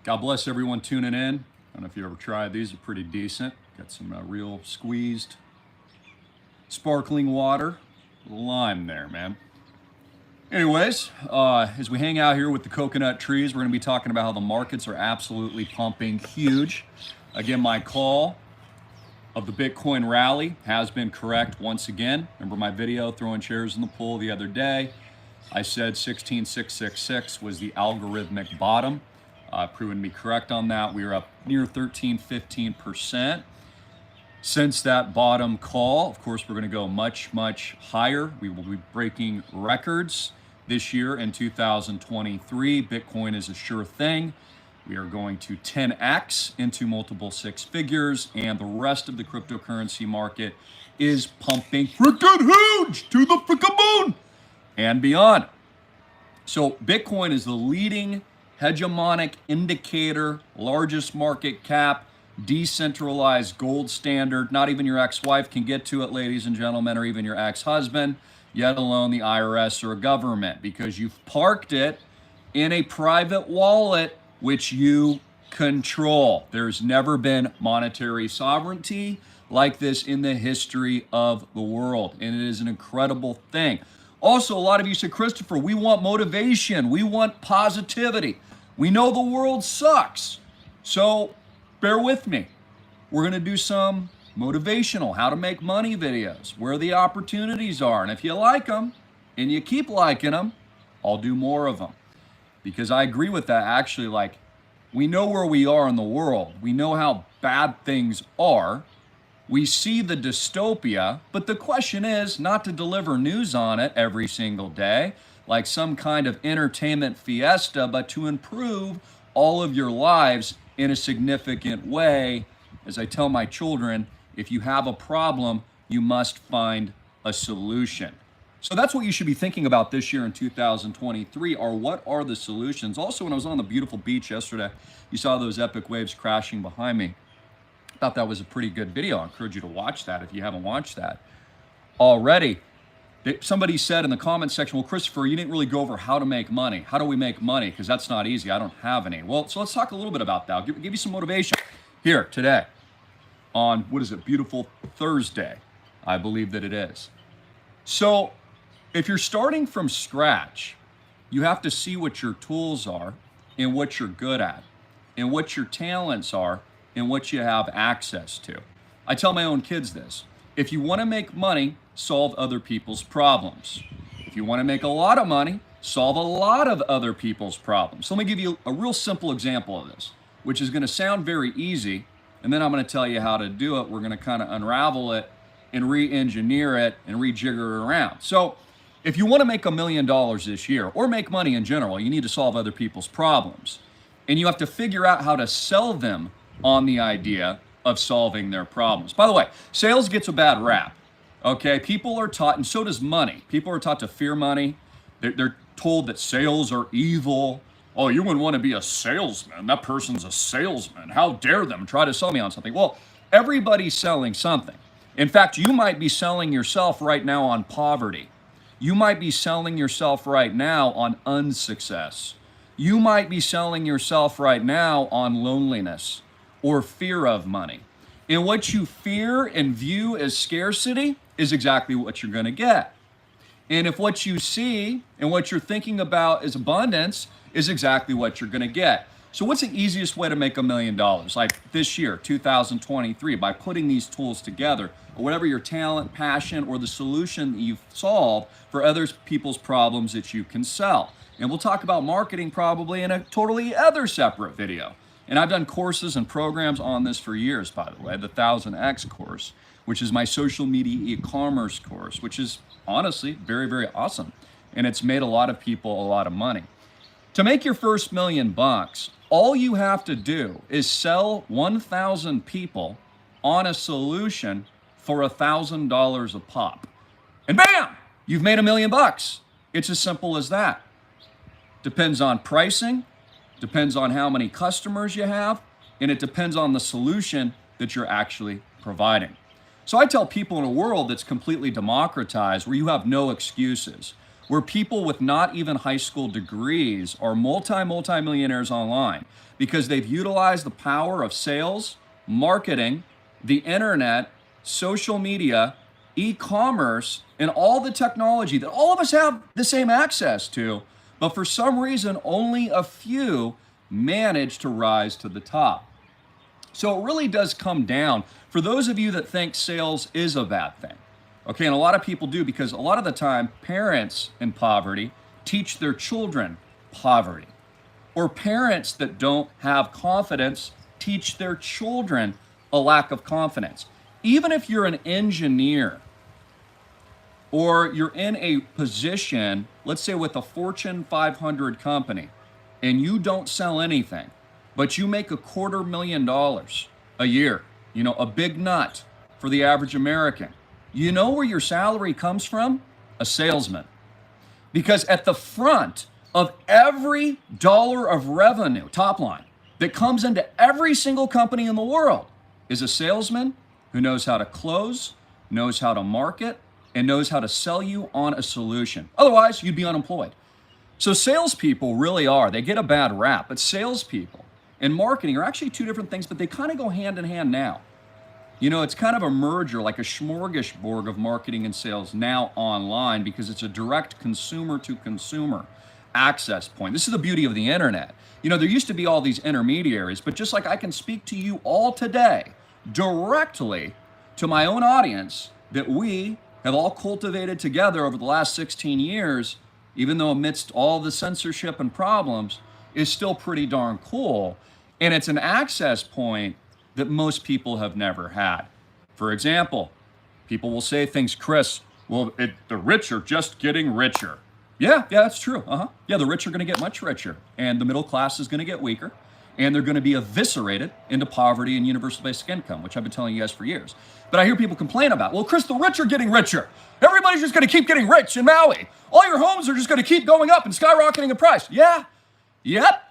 God bless everyone tuning in. I don't know if you ever tried these, are pretty decent. Got some real squeezed sparkling water, a little lime there, man. Anyways, as we hang out here with the coconut trees, we're going to be talking about how the markets are absolutely pumping huge. Again, my call of the Bitcoin rally has been correct once again. Remember my video throwing shares in the pool the other day? I said 16,666 was the algorithmic bottom. Proven to be correct on that. We were up near 13-15% since that bottom call. Of course, we're going to go much, much higher. We will be breaking records this year in 2023. Bitcoin is a sure thing. We are going to 10x into multiple six figures, and the rest of the cryptocurrency market is pumping freaking huge to the freaking moon and beyond. So Bitcoin is the leading hegemonic indicator, largest market cap, decentralized gold standard. Not even your ex-wife can get to it, ladies and gentlemen, or even your ex-husband, yet alone the IRS or a government, because you've parked it in a private wallet which you control. There's never been monetary sovereignty like this in the history of the world, and it is an incredible thing. Also, a lot of you said, Christopher, we want motivation, we want positivity. We know the world sucks, so bear with me. We're going to do some motivational, how to make money videos, where the opportunities are. And if you like them and you keep liking them, I'll do more of them. Because I agree with that. Actually, like, we know where we are in the world. We know how bad things are. We see the dystopia, but the question is not to deliver news on it every single day, like some kind of entertainment fiesta, but to improve all of your lives in a significant way. As I tell my children, if you have a problem, you must find a solution. So that's what you should be thinking about this year in 2023, are what are the solutions? Also, when I was on the beautiful beach yesterday, you saw those epic waves crashing behind me. I thought that was a pretty good video. I encourage you to watch that if you haven't watched that already. Somebody said in the comments section, well, Christopher, you didn't really go over how to make money. How do we make money? Because that's not easy. I don't have any. Well, so let's talk a little bit about that. I'll give you some motivation here today on, what is it, beautiful Thursday, I believe that it is. So if you're starting from scratch, you have to see what your tools are and what you're good at and what your talents are and what you have access to. I tell my own kids this. If you want to make money, solve other people's problems. If you want to make a lot of money, solve a lot of other people's problems. So let me give you a real simple example of this, which is going to sound very easy, and then I'm going to tell you how to do it. We're going to kind of unravel it and re-engineer it and rejigger it around. So if you want to make $1 million this year, or make money in general, you need to solve other people's problems. And you have to figure out how to sell them on the idea of solving their problems. By the way, sales gets a bad rap. Okay, people are taught, and so does money. People are taught to fear money. They're told that sales are evil. Oh, you wouldn't want to be a salesman. That person's a salesman. How dare them try to sell me on something? Well, everybody's selling something. In fact, you might be selling yourself right now on poverty. You might be selling yourself right now on unsuccess. You might be selling yourself right now on loneliness or fear of money. And what you fear and view as scarcity is exactly what you're going to get. And if what you see and what you're thinking about is abundance, is exactly what you're going to get. So what's the easiest way to make $1 million? Like this year, 2023, by putting these tools together, or whatever your talent, passion, or the solution that you've solved for other people's problems that you can sell. And we'll talk about marketing probably in a totally other separate video. And I've done courses and programs on this for years, by the way, the 1000X course, which is my social media e-commerce course, which is honestly very, very awesome. And it's made a lot of people a lot of money. To make your first $1 million, all you have to do is sell 1,000 people on a solution for $1,000 a pop. And bam, you've made $1 million. It's as simple as that. Depends on pricing, depends on how many customers you have, and it depends on the solution that you're actually providing. So I tell people in a world that's completely democratized, where you have no excuses, where people with not even high school degrees are multi-millionaires online because they've utilized the power of sales, marketing, the internet, social media, e-commerce, and all the technology that all of us have the same access to, but for some reason, only a few manage to rise to the top. So it really does come down, for those of you that think sales is a bad thing, okay, and a lot of people do, because a lot of the time, parents in poverty teach their children poverty. Or parents that don't have confidence teach their children a lack of confidence. Even if you're an engineer, or you're in a position, let's say with a Fortune 500 company, and you don't sell anything, but you make $250,000 a year, you know, a big nut for the average American. You know where your salary comes from? A salesman. Because at the front of every dollar of revenue, top line, that comes into every single company in the world is a salesman who knows how to close, knows how to market, and knows how to sell you on a solution. Otherwise, you'd be unemployed. So salespeople really are, they get a bad rap, but salespeople and marketing are actually two different things, but they kind of go hand in hand now. You know, it's kind of a merger, like a smorgasbord of marketing and sales now online, because it's a direct consumer to consumer access point. This is the beauty of the internet. You know, there used to be all these intermediaries, but just like I can speak to you all today directly to my own audience that we have all cultivated together over the last 16 years, even though amidst all the censorship and problems, is still pretty darn cool. And it's an access point that most people have never had. For example, people will say things, Chris, well, the rich are just getting richer. Yeah, that's true. Yeah, the rich are going to get much richer, and the middle class is going to get weaker, and they're going to be eviscerated into poverty and universal basic income, which I've been telling you guys for years. But I hear people complain about, well, Chris, the rich are getting richer. Everybody's just going to keep getting rich in Maui. All your homes are just going to keep going up and skyrocketing in price. Yeah, yep,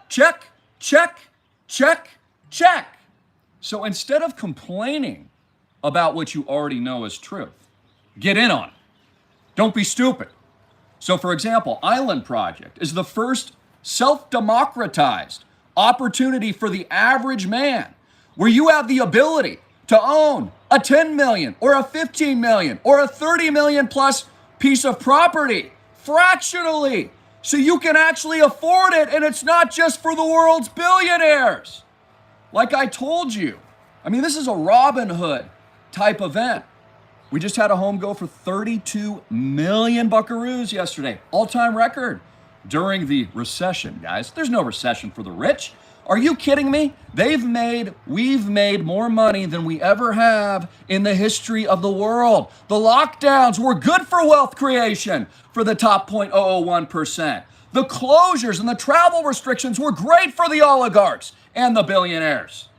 check, check, check, check. So instead of complaining about what you already know is truth, get in on it. Don't be stupid. So for example, Island Project is the first self-democratized opportunity for the average man, where you have the ability to own a 10 million or a 15 million or a 30 million plus piece of property fractionally, so you can actually afford it, and it's not just for the world's billionaires. Like I told you, I mean, this is a Robin Hood type event. We just had a home go for 32 million buckaroos yesterday, all-time record during the recession, guys. There's no recession for the rich. Are you kidding me? We've made more money than we ever have in the history of the world. The lockdowns were good for wealth creation for the top 0.001%. The closures and the travel restrictions were great for the oligarchs and the billionaires,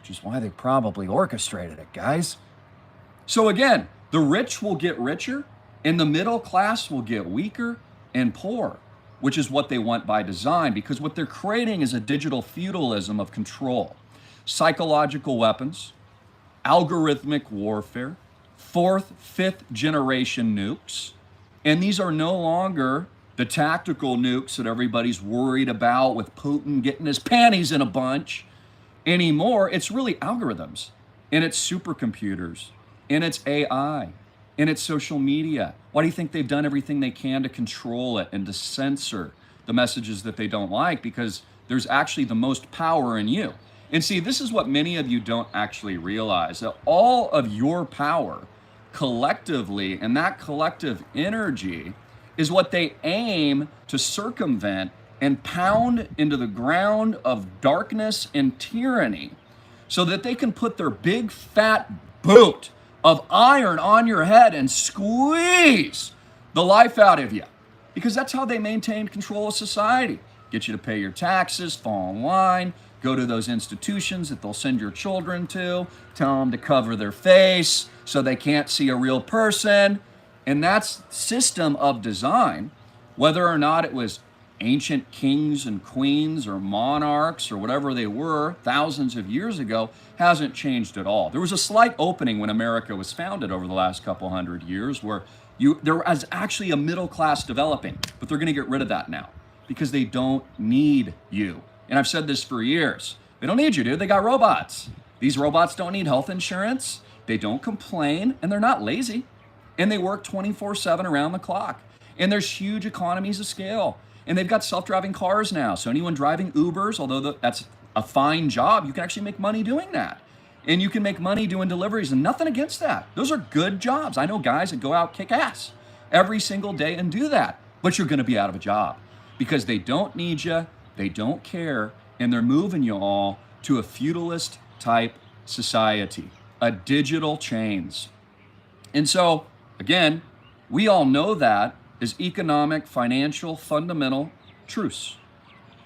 which is why they probably orchestrated it, guys. So again, the rich will get richer and the middle class will get weaker and poor, which is what they want by design, because what they're creating is a digital feudalism of control, psychological weapons, algorithmic warfare, fourth, fifth generation nukes. And these are no longer the tactical nukes that everybody's worried about with Putin getting his panties in a bunch anymore. It's really algorithms, and it's supercomputers, and it's AI, and it's social media. Why do you think they've done everything they can to control it and to censor the messages that they don't like? Because there's actually the most power in you. And see, this is what many of you don't actually realize, that all of your power collectively, and that collective energy, is what they aim to circumvent and pound into the ground of darkness and tyranny, so that they can put their big fat boot of iron on your head and squeeze the life out of you. Because that's how they maintain control of society. Get you to pay your taxes, fall in line, go to those institutions that they'll send your children to, tell them to cover their face so they can't see a real person. And that's system of design, whether or not it was ancient kings and queens or monarchs or whatever they were thousands of years ago, hasn't changed at all. There was a slight opening when America was founded over the last couple hundred years, where There is actually a middle class developing, but they're going to get rid of that now because they don't need you. And I've said this for years. They don't need you, dude. They got robots. These robots don't need health insurance. They don't complain, and they're not lazy. And they work 24/7 around the clock. And there's huge economies of scale. And they've got self-driving cars now. So anyone driving Ubers, although that's a fine job, you can actually make money doing that. And you can make money doing deliveries, and nothing against that. Those are good jobs. I know guys that go out kick ass every single day and do that. But you're going to be out of a job because they don't need you, they don't care, and they're moving you all to a feudalist type society, a digital chains. And so, again, we all know that is economic, financial, fundamental truths.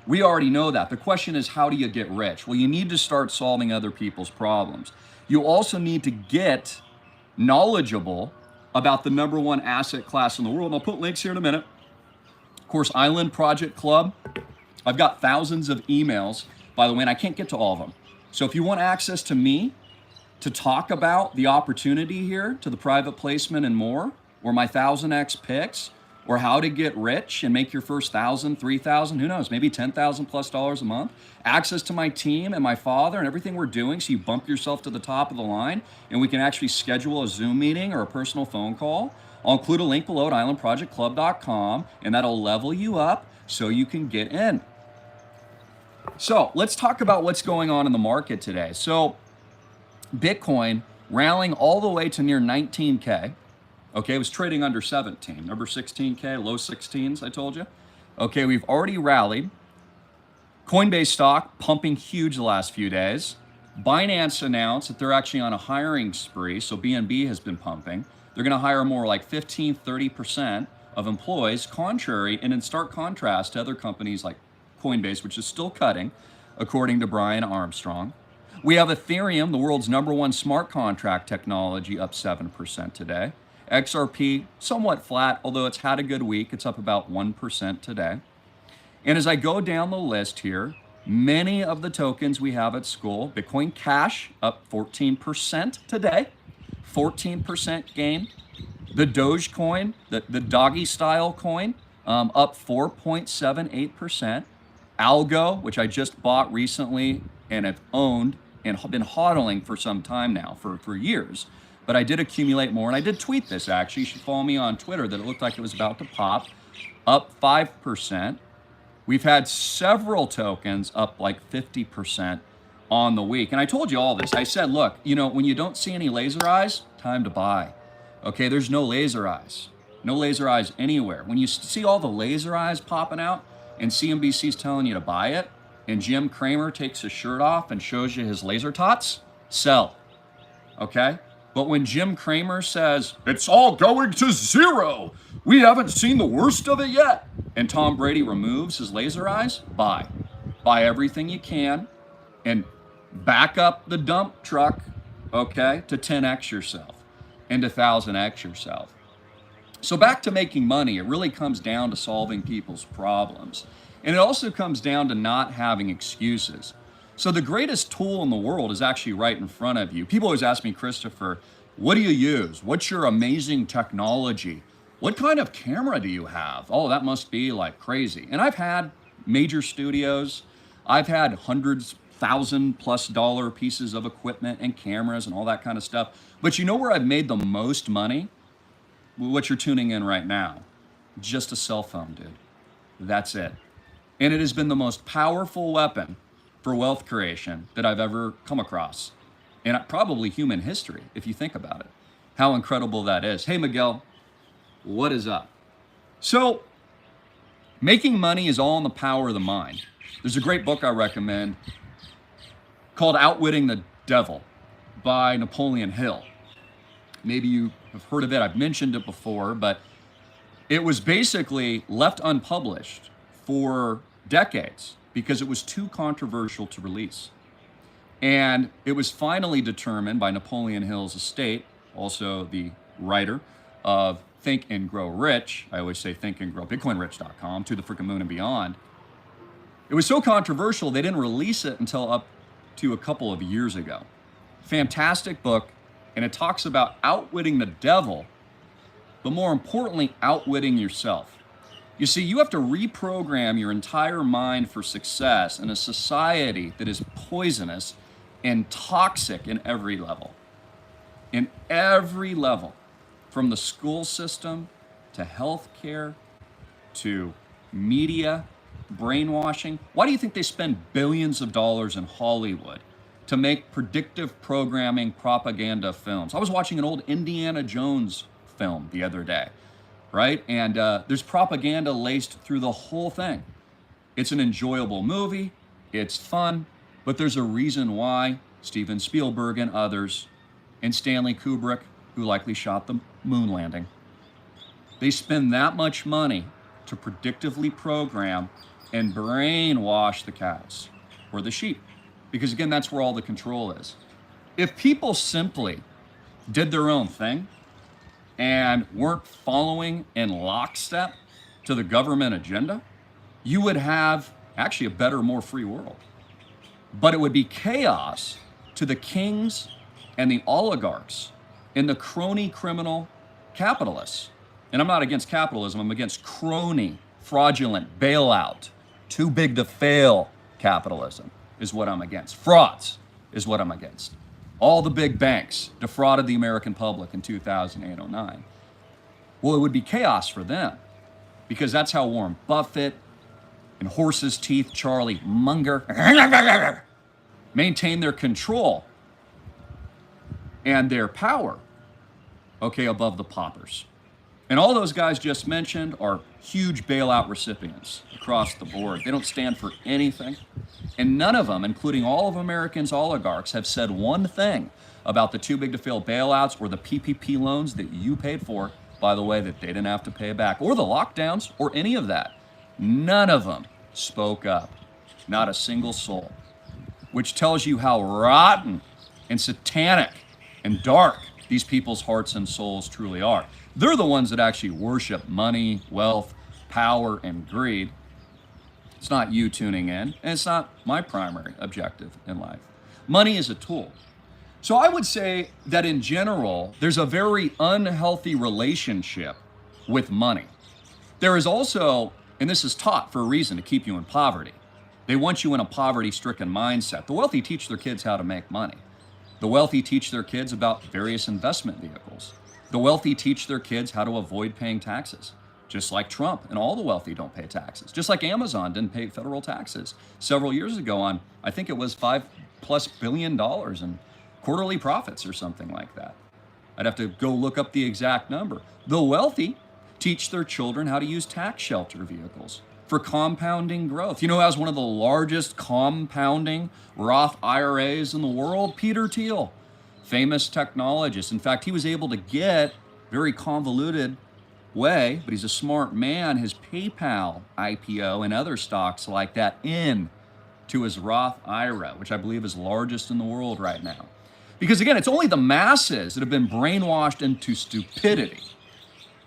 We already know that. The question is, how do you get rich? Well, you need to start solving other people's problems. You also need to get knowledgeable about the #1 asset class in the world. And I'll put links here in a minute. Of course, Island Project Club. I've got thousands of emails, by the way, and I can't get to all of them. So if you want access to me to talk about the opportunity here, to the private placement and more, or my 1000x picks, or how to get rich and make your first 1,000, 3,000, who knows, maybe $10,000+ a month, access to my team and my father and everything we're doing so you bump yourself to the top of the line and we can actually schedule a Zoom meeting or a personal phone call. I'll include a link below at islandprojectclub.com, and that'll level you up so you can get in. So let's talk about what's going on in the market today. So Bitcoin rallying all the way to near 19K. Okay, it was trading under 17. Remember 16K, low 16s, I told you? Okay, we've already rallied. Coinbase stock pumping huge the last few days. Binance announced that they're actually on a hiring spree, so BNB has been pumping. They're gonna hire more like 15, 30% of employees, contrary and in stark contrast to other companies like Coinbase, which is still cutting, according to Brian Armstrong. We have Ethereum, the world's #1 smart contract technology, up 7% today. XRP, somewhat flat, although it's had a good week. It's up about 1% today. And as I go down the list here, many of the tokens we have at school, Bitcoin Cash up 14% today, 14% gain. The Dogecoin, the doggy style coin, up 4.78%. Algo, which I just bought recently and have owned and been hodling for some time now, for years. But I did accumulate more, and I did tweet this actually. You should follow me on Twitter that it looked like it was about to pop, up 5%. We've had several tokens up like 50% on the week. And I told you all this. I said, look, when you don't see any laser eyes, time to buy. Okay, there's no laser eyes. No laser eyes anywhere. When you see all the laser eyes popping out and CNBC's telling you to buy it, and Jim Cramer takes his shirt off and shows you his laser tots, sell. Okay? But when Jim Cramer says, it's all going to zero, we haven't seen the worst of it yet, and Tom Brady removes his laser eyes, buy. Buy everything you can and back up the dump truck, okay, to 10x yourself and to 1000x yourself. So back to making money, it really comes down to solving people's problems. And it also comes down to not having excuses. So the greatest tool in the world is actually right in front of you. People always ask me, Christopher, what do you use? What's your amazing technology? What kind of camera do you have? Oh, that must be like crazy. And I've had major studios. I've had hundreds, $1,000+ pieces of equipment and cameras and all that kind of stuff. But you know where I've made the most money? What you're tuning in right now. Just a cell phone, dude. That's it. And it has been the most powerful weapon for wealth creation that I've ever come across. And probably human history, if you think about it. How incredible that is. Hey, Miguel, what is up? So, making money is all in the power of the mind. There's a great book I recommend called Outwitting the Devil by Napoleon Hill. Maybe you have heard of it. I've mentioned it before, but it was basically left unpublished for decades because it was too controversial to release. And it was finally determined by Napoleon Hill's estate, also the writer of Think and Grow Rich. I always say think and grow bitcoinrich.com, to the freaking moon and beyond. It was so controversial, they didn't release it until up to a couple of years ago. Fantastic book, and it talks about outwitting the devil but more importantly, outwitting yourself. You see, you have to reprogram your entire mind for success in a society that is poisonous and toxic in every level. In every level, from the school system to healthcare to media, brainwashing. Why do you think they spend billions of dollars in Hollywood to make predictive programming propaganda films? I was watching an old Indiana Jones film the other day, right? And there's propaganda laced through the whole thing. It's an enjoyable movie, it's fun, but there's a reason why Steven Spielberg and others, and Stanley Kubrick, who likely shot the moon landing, they spend that much money to predictively program and brainwash the cows or the sheep. Because again, that's where all the control is. If people simply did their own thing and weren't following in lockstep to the government agenda, you would have actually a better, more free world. But it would be chaos to the kings and the oligarchs and the crony criminal capitalists. And I'm not against capitalism, I'm against crony, fraudulent, bailout, too big to fail capitalism is what I'm against. Frauds is what I'm against. All the big banks defrauded the American public in 2008-09. Well, it would be chaos for them because that's how Warren Buffett and horse's teeth Charlie Munger maintain their control and their power, okay, above the paupers. And all those guys just mentioned are huge bailout recipients across the board. They don't stand for anything. And none of them, including all of Americans' oligarchs, have said one thing about the too big to fail bailouts or the PPP loans that you paid for, by the way, that they didn't have to pay back, or the lockdowns, or any of that. None of them spoke up. Not a single soul. Which tells you how rotten and satanic and dark these people's hearts and souls truly are. They're the ones that actually worship money, wealth, power, and greed. It's not you tuning in, and it's not my primary objective in life. Money is a tool. So I would say that in general, there's a very unhealthy relationship with money. There is also, and this is taught for a reason, to keep you in poverty. They want you in a poverty-stricken mindset. The wealthy teach their kids how to make money. The wealthy teach their kids about various investment vehicles. The wealthy teach their kids how to avoid paying taxes, just like Trump and all the wealthy don't pay taxes, just like Amazon didn't pay federal taxes several years ago on, I think it was $5+ billion in quarterly profits or something like that. I'd have to go look up the exact number. The wealthy teach their children how to use tax shelter vehicles for compounding growth. You know who has one of the largest compounding Roth IRAs in the world? Peter Thiel, famous technologist. In fact, he was able to get, very convoluted way, but he's a smart man, his PayPal IPO and other stocks like that in to his Roth IRA, which I believe is largest in the world right now. Because again, it's only the masses that have been brainwashed into stupidity.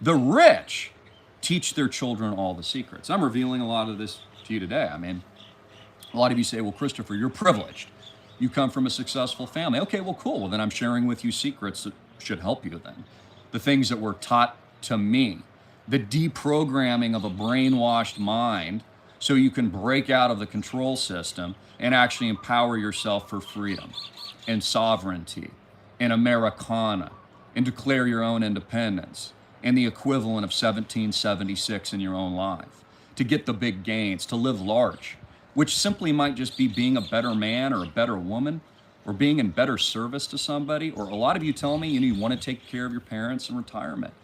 The rich teach their children all the secrets. I'm revealing a lot of this to you today. I mean, a lot of you say, well, Christopher, you're privileged. You come from a successful family. Okay, well, cool. Well, then I'm sharing with you secrets that should help you then. The things that were taught to me, the deprogramming of a brainwashed mind so you can break out of the control system and actually empower yourself for freedom and sovereignty and Americana and declare your own independence and the equivalent of 1776 in your own life, to get the big gains, to live large, which simply might just be being a better man or a better woman or being in better service to somebody. Or a lot of you tell me you want to take care of your parents in retirement.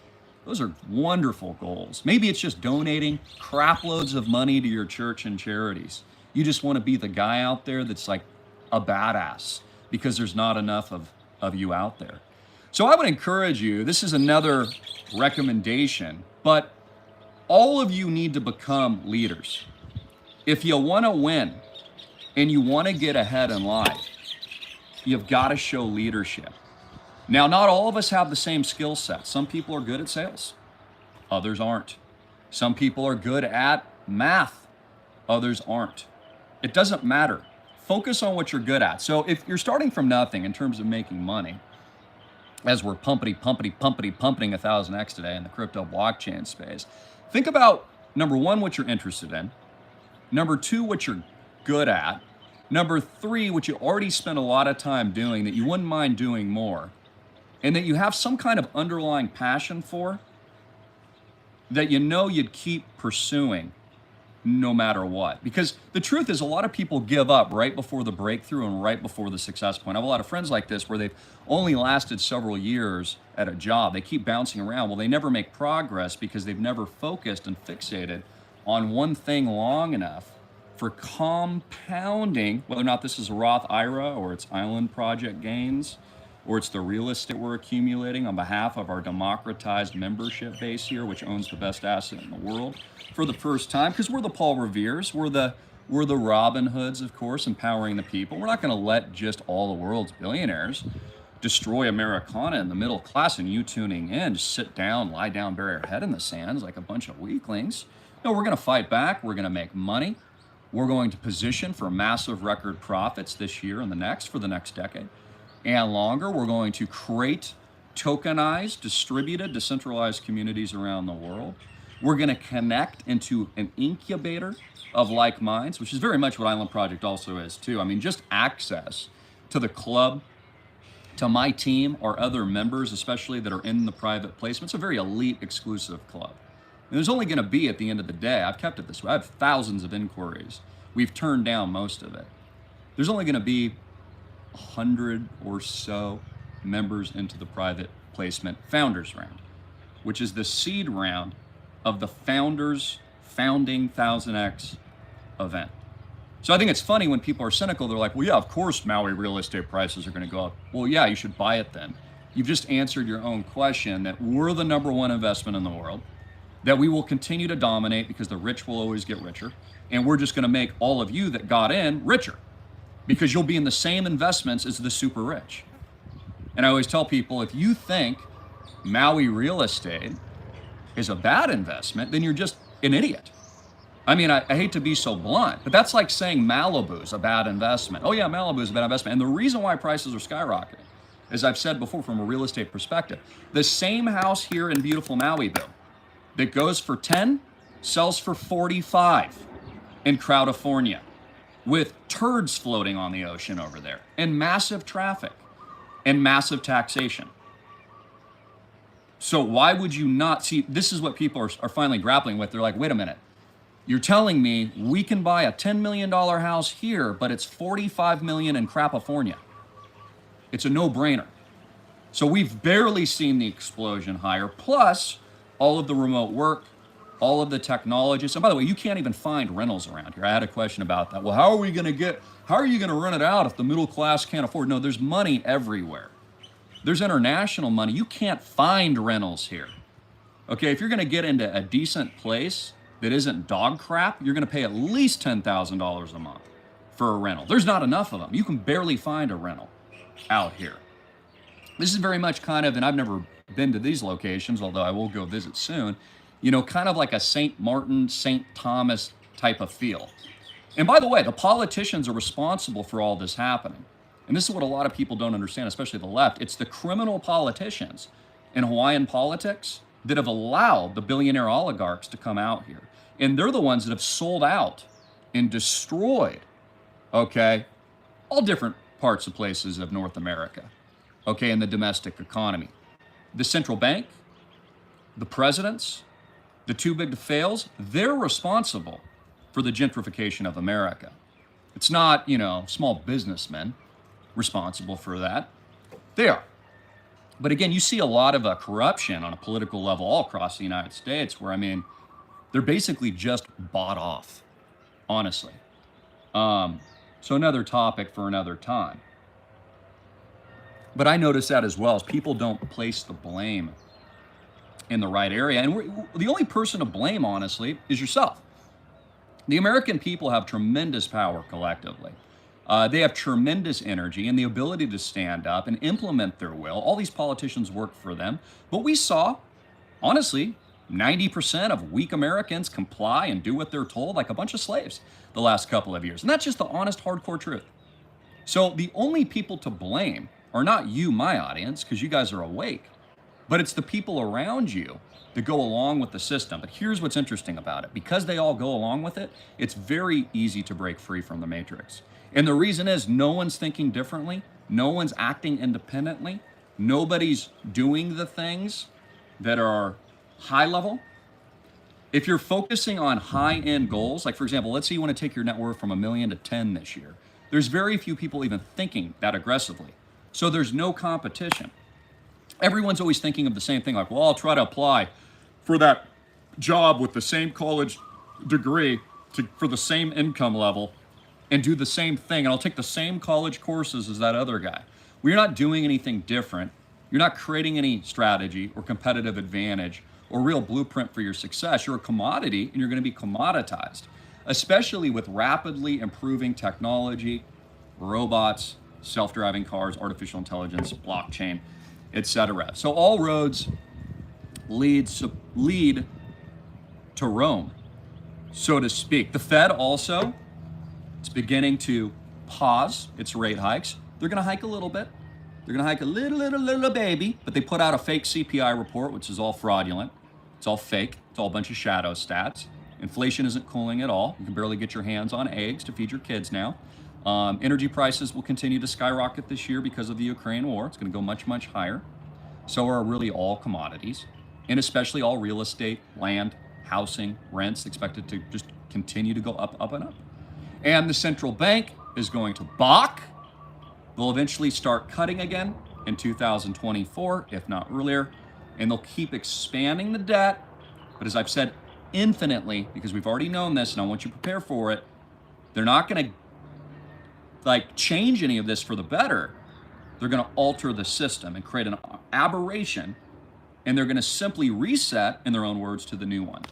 Those are wonderful goals. Maybe it's just donating crap loads of money to your church and charities. You just want to be the guy out there that's like a badass because there's not enough of you out there. So I would encourage you, this is another recommendation, but all of you need to become leaders. If you want to win and you want to get ahead in life, you've got to show leadership. Now, not all of us have the same skill set. Some people are good at sales, others aren't. Some people are good at math, others aren't. It doesn't matter. Focus on what you're good at. So if you're starting from nothing in terms of making money, as we're pumping 1,000x today in the crypto blockchain space. Think about, number one, what you're interested in. Number two, what you're good at. Number three, what you already spent a lot of time doing that you wouldn't mind doing more, and that you have some kind of underlying passion for, that you know you'd keep pursuing no matter what. Because the truth is, a lot of people give up right before the breakthrough and right before the success point. I have a lot of friends like this where they've only lasted several years at a job. They keep bouncing around. Well, they never make progress because they've never focused and fixated on one thing long enough for compounding, whether or not this is a Roth IRA or it's Island Project gains, or it's the real estate we're accumulating on behalf of our democratized membership base here, which owns the best asset in the world for the first time, because we're the Paul Reveres, we're the Robin Hoods, of course, empowering the people. We're not going to let just all the world's billionaires destroy Americana and the middle class, and you tuning in, just sit down, lie down, bury your head in the sands like a bunch of weaklings. No, we're going to fight back. We're going to make money. We're going to position for massive record profits this year and the next, for the next decade and longer. We're going to create tokenized, distributed, decentralized communities around the world. We're going to connect into an incubator of like minds, which is very much what Island Project also is too. I mean, just access to the club, to my team or other members, especially that are in the private placement. It's a very elite, exclusive club. And there's only going to be, at the end of the day, I've kept it this way, I have thousands of inquiries. We've turned down most of it. There's only going to be 100 or so members into the private placement founders round, which is the seed round of the founders founding 1000x event. So I think it's funny when people are cynical. They're like, well, yeah, of course Maui real estate prices are going to go up. Well, yeah, you should buy it then. You've just answered your own question, that we're the number one investment in the world, that we will continue to dominate because the rich will always get richer, and we're just going to make all of you that got in richer, because you'll be in the same investments as the super rich. And I always tell people, if you think Maui real estate is a bad investment, then you're just an idiot. I mean, I hate to be so blunt, but that's like saying Malibu's a bad investment. Oh yeah, Malibu's a bad investment. And the reason why prices are skyrocketing, as I've said before from a real estate perspective, the same house here in beautiful Mauiville that goes for 10 sells for 45 in Crowdifornia, with turds floating on the ocean over there, and massive traffic and massive taxation. So why would you not see? This is what people are finally grappling with. They're like, wait a minute, you're telling me we can buy a $10 million house here, but it's $45 million in Crapifornia. It's a no-brainer. So we've barely seen the explosion higher, plus all of the remote work, all of the technology. So by the way, you can't even find rentals around here. I had a question about that. Well, how are you going to rent it out if the middle class can't afford? No, there's money everywhere. There's international money. You can't find rentals here. Okay, if you're going to get into a decent place that isn't dog crap, you're going to pay at least $10,000 a month for a rental. There's not enough of them. You can barely find a rental out here. This is very much kind of, and I've never been to these locations, although I will go visit soon, you know, kind of like a St. Martin, St. Thomas type of feel. And by the way, the politicians are responsible for all this happening. And this is what a lot of people don't understand, especially the left. It's the criminal politicians in Hawaiian politics that have allowed the billionaire oligarchs to come out here. And they're the ones that have sold out and destroyed, okay, all different parts of places of North America, okay, in the domestic economy. The central bank, the presidents, the too big to fails, they're responsible for the gentrification of America. It's not, you know, small businessmen responsible for that. They are. But again, you see a lot of corruption on a political level all across the United States where, I mean, they're basically just bought off, honestly. So another topic for another time. But I notice that as well, as people don't place the blame in the right area. And the only person to blame, honestly, is yourself. The American people have tremendous power collectively. They have tremendous energy and the ability to stand up and implement their will. All these politicians work for them. But we saw, honestly, 90% of weak Americans comply and do what they're told like a bunch of slaves the last couple of years. And that's just the honest, hardcore truth. So the only people to blame are not you, my audience, because you guys are awake, but it's the people around you that go along with the system. But here's what's interesting about it. Because they all go along with it, it's very easy to break free from the matrix. And the reason is no one's thinking differently. No one's acting independently. Nobody's doing the things that are high level. If you're focusing on high-end goals, like for example, let's say you want to take your net worth from $1 million to 10 this year. There's very few people even thinking that aggressively. So there's no competition. Everyone's always thinking of the same thing, like, well, I'll try to apply for that job with the same college degree for the same income level and do the same thing, and I'll take the same college courses as that other guy. We're not doing anything different. You're not creating any strategy or competitive advantage or real blueprint for your success. You're a commodity, and you're going to be commoditized, especially with rapidly improving technology, robots, self-driving cars, artificial intelligence, blockchain, etc. So all roads lead to Rome, so to speak. The Fed also is beginning to pause its rate hikes. They're going to hike a little bit. They're going to hike a little baby, but they put out a fake CPI report, which is all fraudulent. It's all fake. It's all a bunch of shadow stats. Inflation isn't cooling at all. You can barely get your hands on eggs to feed your kids now. Energy prices will continue to skyrocket this year because of the Ukraine war. It's going to go much, much higher. So are really all commodities, and especially all real estate, land, housing, rents expected to just continue to go up, up, and up. And the central bank is going to balk. They'll eventually start cutting again in 2024, if not earlier, and they'll keep expanding the debt. But as I've said infinitely, because we've already known this and I want you to prepare for it, they're not going to change any of this for the better. They're going to alter the system and create an aberration, and they're going to simply reset, in their own words, to the new one,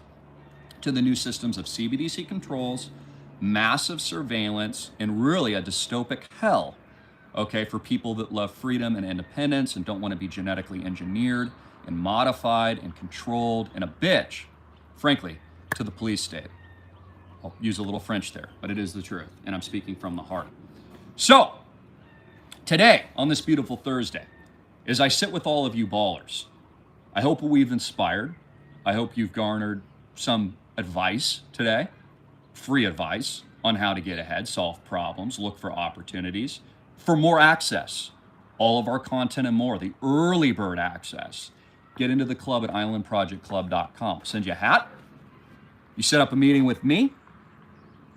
to the new systems of CBDC controls, massive surveillance, and really a dystopic hell, okay, for people that love freedom and independence and don't want to be genetically engineered and modified and controlled, and a bitch, frankly, to the police state. I'll use a little French there, but it is the truth, and I'm speaking from the heart. So, today, on this beautiful Thursday, as I sit with all of you ballers, I hope we've inspired. I hope you've garnered some advice today, free advice on how to get ahead, solve problems, look for opportunities, for more access, all of our content and more, the early bird access. Get into the club at islandprojectclub.com. Send you a hat. You set up a meeting with me,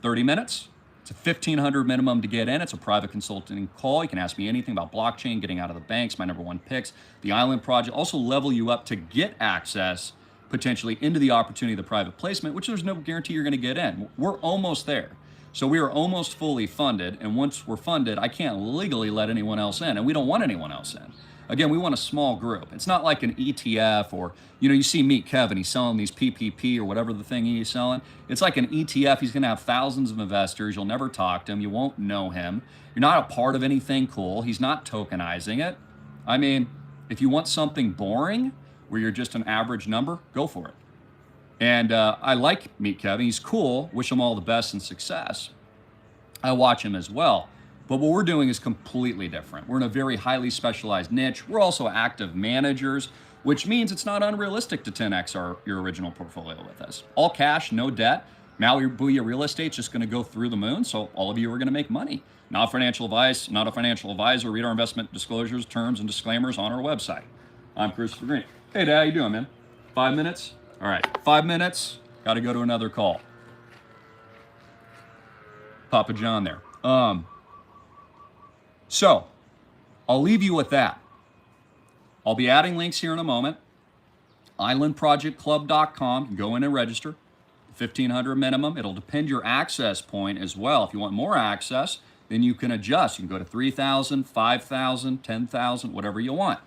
30 minutes. It's a $1,500 minimum to get in. It's a private consulting call. You can ask me anything about blockchain, getting out of the banks, my #1 picks, the Island Project. Also level you up to get access potentially into the opportunity of the private placement, which there's no guarantee you're going to get in. We're almost there. So we are almost fully funded. And once we're funded, I can't legally let anyone else in. And we don't want anyone else in. Again, we want a small group. It's not like an ETF or, you see Meet Kevin, he's selling these PPP or whatever the thing he's selling. It's like an ETF. He's going to have thousands of investors. You'll never talk to him. You won't know him. You're not a part of anything cool. He's not tokenizing it. I mean, if you want something boring where you're just an average number, go for it. And I like Meet Kevin. He's cool. Wish him all the best and success. I watch him as well. But what we're doing is completely different. We're in a very highly specialized niche. We're also active managers, which means it's not unrealistic to 10x your original portfolio with us. All cash, no debt. Maui Booyah Real Estate's just going to go through the moon, so all of you are going to make money. Not financial advice, not a financial advisor. Read our investment disclosures, terms, and disclaimers on our website. I'm Christopher Greene. Hey, Dad, how you doing, man? 5 minutes? All right, 5 minutes. Got to go to another call. Papa John there. So, I'll leave you with that. I'll be adding links here in a moment. islandprojectclub.com. You can go in and register. $1,500 minimum. It'll depend your access point as well. If you want more access, then you can adjust. You can go to 3,000, 5,000, 10,000, whatever you want.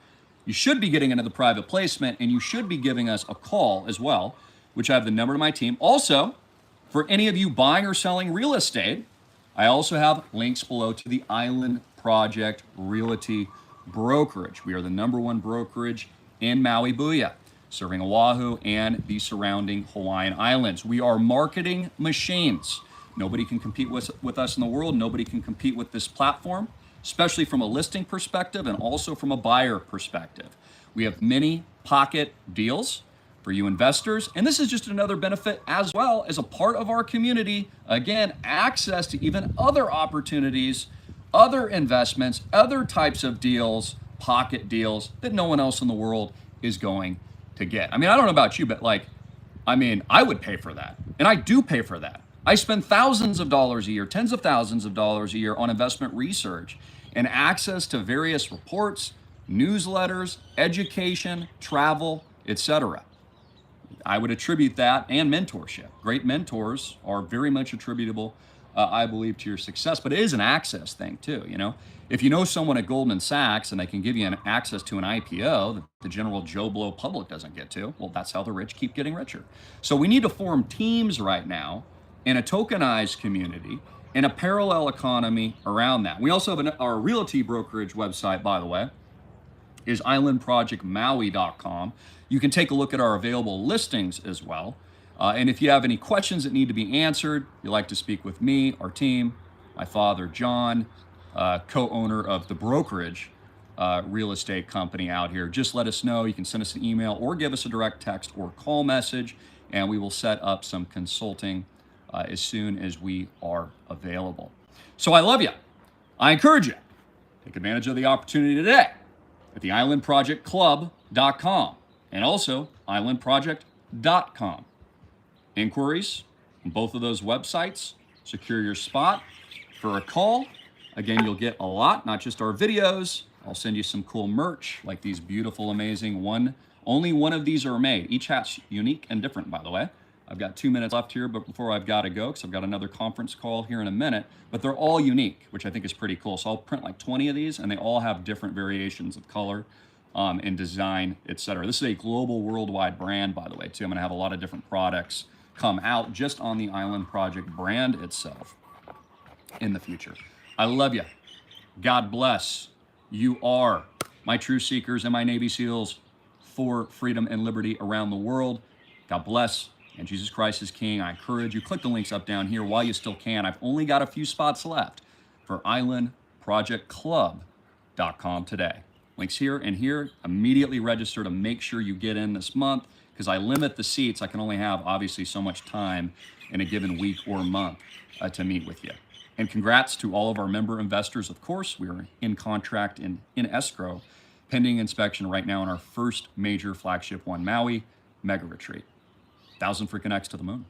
You should be getting into the private placement, and you should be giving us a call as well, which I have the number to my team. Also, for any of you buying or selling real estate, I also have links below to the Island Project Realty brokerage. We are the #1 brokerage in Maui Booyah, serving Oahu and the surrounding Hawaiian Islands. We are marketing machines. Nobody can compete with us in the world. Nobody can compete with this platform. especially from a listing perspective and also from a buyer perspective. We have many pocket deals for you investors, and this is just another benefit as well as a part of our community. Again, access to even other opportunities, other investments, other types of deals, pocket deals that no one else in the world is going to get. I mean, I don't know about you, but I would pay for that. And I do pay for that. I spend thousands of dollars a year, tens of thousands of dollars a year on investment research and access to various reports, newsletters, education, travel, etc. I would attribute that and mentorship. Great mentors are very much attributable, I believe, to your success, but it is an access thing too. If you know someone at Goldman Sachs and they can give you an access to an IPO that the general Joe Blow public doesn't get to, well, that's how the rich keep getting richer. So we need to form teams right now in a tokenized community, in a parallel economy around that. We also have our Realty brokerage website, by the way, is islandprojectmaui.com. You can take a look at our available listings as well. And if you have any questions that need to be answered, you'd like to speak with me, our team, my father, John, co-owner of the brokerage real estate company out here, just let us know. You can send us an email or give us a direct text or call message, and we will set up some consulting as soon as we are available. So I love you. I encourage you. Take advantage of the opportunity today at the islandprojectclub.com and also islandproject.com. Inquiries on both of those websites. Secure your spot for a call. Again, you'll get a lot, not just our videos. I'll send you some cool merch like these beautiful, amazing only one of these are made. Each hat's unique and different, by the way. I've got 2 minutes left here, but before I've got to go, because I've got another conference call here in a minute, but they're all unique, which I think is pretty cool. So I'll print like 20 of these, and they all have different variations of color and design, etc. This is a global, worldwide brand, by the way, too. I'm gonna have a lot of different products come out just on the Island Project brand itself in the future. I love you. God bless. You are my true seekers and my Navy SEALs for freedom and liberty around the world. God bless. And Jesus Christ is King. I encourage you, click the links up down here while you still can. I've only got a few spots left for islandprojectclub.com today. Links here and here. Immediately register to make sure you get in this month, because I limit the seats. I can only have, obviously, so much time in a given week or month to meet with you. And congrats to all of our member investors, of course. We are in contract and in escrow, pending inspection right now on our first major flagship One Maui mega retreat. 1,000 freaking X to the moon.